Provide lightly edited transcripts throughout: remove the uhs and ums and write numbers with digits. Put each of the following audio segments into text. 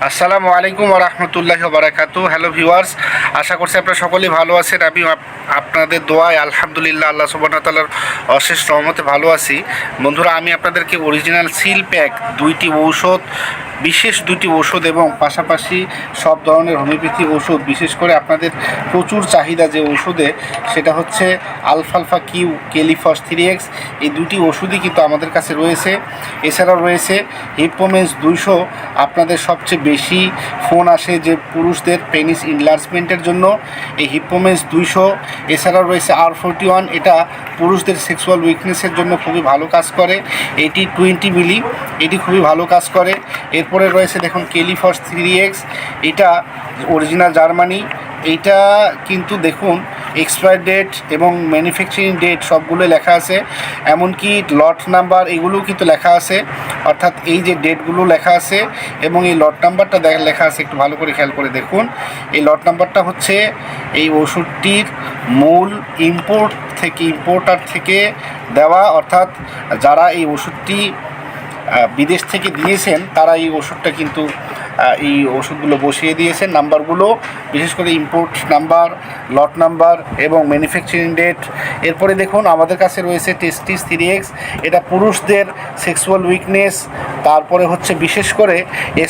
আসসালামু আলাইকুম ওয়া রাহমাতুল্লাহি ওয়া বারাকাতুহু। হ্যালো ভিউয়ার্স, আশা করছি আপনারা সকলেই ভালো আছেন। আমি আপনাদের দোয়ায় আলহামদুলিল্লাহ আল্লাহ সুবহানাহু ওয়া তাআলার অশেষ রহমতে ভালো আছি। বন্ধুরা, আমি আপনাদেরকে অরিজিনাল সিল প্যাক বিশেষ দুইটি ঔষধ এবং পাশাপাশি সব ধরনের হোমিওপ্যাথি ওষুধ, বিশেষ করে আপনাদের প্রচুর চাহিদা যে ওষুধে, সেটা হচ্ছে আলফালফা কিউ কেলিফস 3X। এই দুটি ওষুধই কিন্তু আমাদের কাছে রয়েছে। এছাড়াও রয়েছে হিপোমেন্স 200। আপনাদের সবচেয়ে বেশি ফোন আসে যে পুরুষদের পেনিস ইনলার্জমেন্টের জন্য এই হিপোমেন্স 200। এছাড়াও রয়েছে R41, এটা পুরুষদের সেক্সুয়াল উইকনেসের জন্য খুবই ভালো কাজ করে। এটি 20 মিলি, এটি খুবই ভালো কাজ করে। এরপরে রয়েছে দেখুন কেলিফস 3X, এটা অরিজিনাল জার্মানি। এইটা কিন্তু দেখুন এক্সপায়ার ডেট এবং ম্যানুফ্যাকচারিং ডেট সবগুলো লেখা আছে, এমনকি লট নাম্বার এগুলোও কিন্তু লেখা আছে। অর্থাৎ এই যে ডেটগুলো লেখা আছে এবং এই লট নাম্বারটা লেখা আছে, একটু ভালো করে খেয়াল করে দেখুন। এই লট নাম্বারটা হচ্ছে এই ওষুধটির মূল ইম্পোর্টার থেকে দেওয়া, অর্থাৎ যারা এই ওষুধটি বিদেশ থেকে দিয়েছেন তারা এই ওষুধটা কিন্তু এই ওষুধগুলো বসিয়ে দিয়েছেন। নাম্বারগুলো বিশেষ করে ইম্পোর্ট নাম্বার, লট নাম্বার এবং ম্যানুফ্যাকচারিং ডেট। এরপরে দেখুন আমাদের কাছে রয়েছে টেস্টিস 3X, এটা পুরুষদের সেক্সুয়াল উইকনেস, তারপরে হচ্ছে বিশেষ করে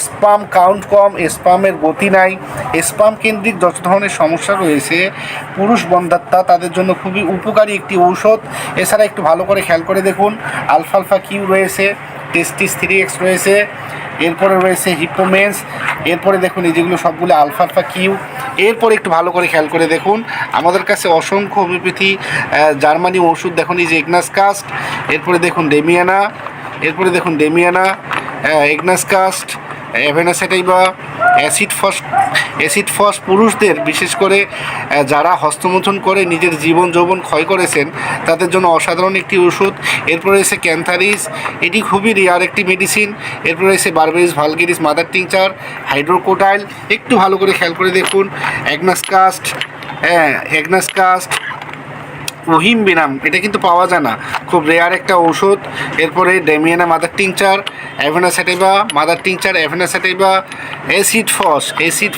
স্পাম কাউন্ট কম, স্পামের গতি নাই, স্পাম কেন্দ্রিক যত ধরনের সমস্যা রয়েছে, পুরুষ বন্ধাত্মা, তাদের জন্য খুবই উপকারী একটি ঔষধ। এছাড়া একটু ভালো করে খেয়াল করে দেখুন, আলফালফা কিউ রয়েছে, টেস্টিস 3X রয়েছে, এরপরে রয়েছে হিপোমেন্স, এরপরে দেখুন এই যেগুলো সবগুলো আলফালফা কিউ। এরপরে একটু ভালো করে খেয়াল করে দেখুন আমাদের কাছে অসংখ্য হোমিওপ্যাথি জার্মানি ওষুধ। দেখুন এই যে এগনাস কাস্ট, এরপরে দেখুন ডেমিয়ানা, এগনাস কাস্ট, অ্যাভেনাসেটাইবা, অ্যাসিড ফস পুরুষদের, বিশেষ করে যারা হস্তমৈথুন করে নিজের জীবন যৌবন ক্ষয় করেছেন তাদের জন্য অসাধারণ একটি ওষুধ। এরপরে রয়েছে ক্যান্থারিস, এটি খুবই রেয়ার একটি মেডিসিন। এরপরে রয়েছে বারবেরিস ভালগেরিস মাদার টিংচার, হাইড্রোকোটাইল। একটু ভালো করে খেয়াল করে দেখুন এগনাস কাস্ট, ওহিম বিনাম, এটা কিন্তু পাওয়া যায় না, খুব রেয়ার একটা ঔষধ। এরপরে ডেমিয়ানা মাদার টিংচার, অ্যাভেনাসেটাইবা মাদার টিংচার, অ্যাভেনাসেটাইবা, অ্যাসিড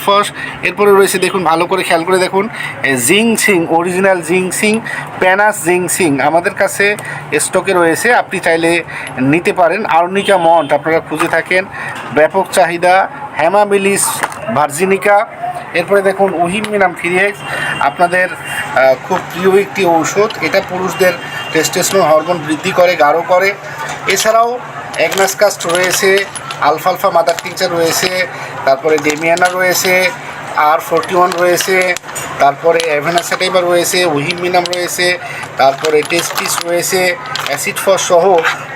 ফস। এরপরে রয়েছে দেখুন ভালো করে খেয়াল করে দেখুন জিংসিং, অরিজিনাল জিংসিং, প্যানাস জিংসিং আমাদের কাছে স্টকে রয়েছে, আপনি চাইলে নিতে পারেন। আর্নিকা মন্ট আপনারা খুঁজে থাকেন, ব্যাপক চাহিদা। হ্যামামিলিস ভার্জিনিকা। এরপরে দেখুন ওহিমিনাম 3X, আপনাদের খুব প্রিয় একটি ঔষধ। এটা পুরুষদের টেস্টোস্টেরন হরমোন বৃদ্ধি করে, গাঢ় করে। এছাড়াও এগনাস কাস্ট রয়েছে, আলফালফা মাদার টিংচার রয়েছে, তারপরে ডেমিয়ানা রয়েছে, R41 রয়েছে, তারপরে অ্যাভেনাসেটাইবা রয়েছে, ওহিমিনাম রয়েছে, তারপরে টেস্টিস রয়েছে, অ্যাসিড ফস সহ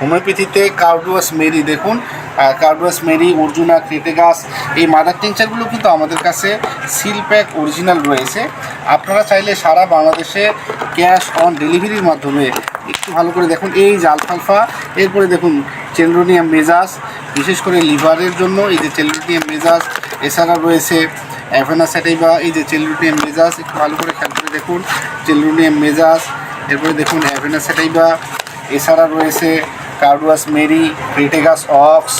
হোমিওপ্যাথিতে কার্ডুয়াস মেরি, দেখুন কার্ডুয়াস মেরি, অর্জুনা, ক্রেটেগাস, এই মাদার টিংচারগুলো কিন্তু আমাদের কাছে সিল প্যাক অরিজিনাল রয়েছে। আপনারা চাইলে সারা বাংলাদেশে ক্যাশ অন ডেলিভারির মাধ্যমে, একটু ভালো করে দেখুন এই যে আলফালফা, এরপরে দেখুন চেলডোনিয়াম মেজাস, বিশেষ করে লিভারের জন্য এই যে চেলডোনিয়াম মেজাস। এছাড়া রয়েছে অ্যাভেনাসেটাইবা, এই যে চেলডোনিয়াম মেজাস, একটু ভালো করে খেয়াল করে দেখুন চেলডোনিয়াম মেজাস। এরপরে দেখুন অ্যাভেনাসেটাইবা। এছাড়া রয়েছে কার্ডুয়াস মেরি, ক্রেটেগাস অক্স,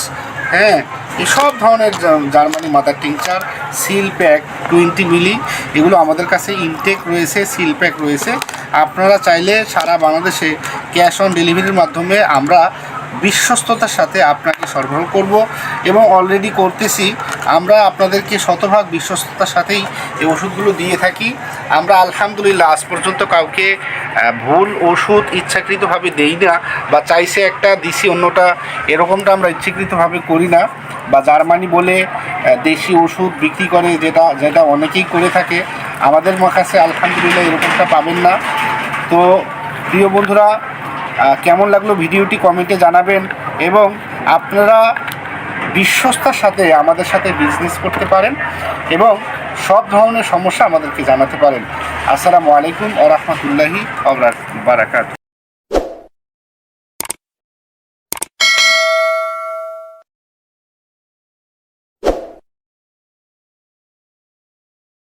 এসব ধরনের Germany mother tincture, seal pack 20 মিলি, এগুলো আমাদের কাছে ইনটেক রয়েছে, সিল প্যাক রয়েছে। আপনারা চাইলে সারা বাংলাদেশে ক্যাশ অন ডেলিভারির মাধ্যমে আমরা বিশ্বস্ততার সাথে আপনাকে সরবরাহ করব এবং অলরেডি করতেছি। আমরা আপনাদেরকে শতভাগ বিশ্বস্ততার সাথেই এই ওষুধগুলো দিয়ে থাকি। আমরা আলহামদুলিল্লাহ আজ পর্যন্ত কাউকে ভুল ওষুধ ইচ্ছাকৃতভাবে দেই না, বা চাইছে একটা দিছি অন্যটা, এরকমটা আমরা ইচ্ছাকৃতভাবে করি না। বা জার্মানি বলে দেশি ওষুধ বিক্রি করে, যেটা অনেকেই করে থাকে, আমাদের কাছে আলহামদুলিল্লাহ এরকমটা পাবেন না। তো প্রিয় বন্ধুরা, কেমন লাগলো ভিডিওটি কমেন্টে জানাবেন এবং আপনারা বিশ্বস্তার সাথে আমাদের সাথে বিজনেস করতে পারেন এবং সব ধরনের সমস্যা আমাদেরকে জানাতে পারেন। আসসালামু আলাইকুম ওয়া রাহমাতুল্লাহি ওয়া বারাকাতুহু।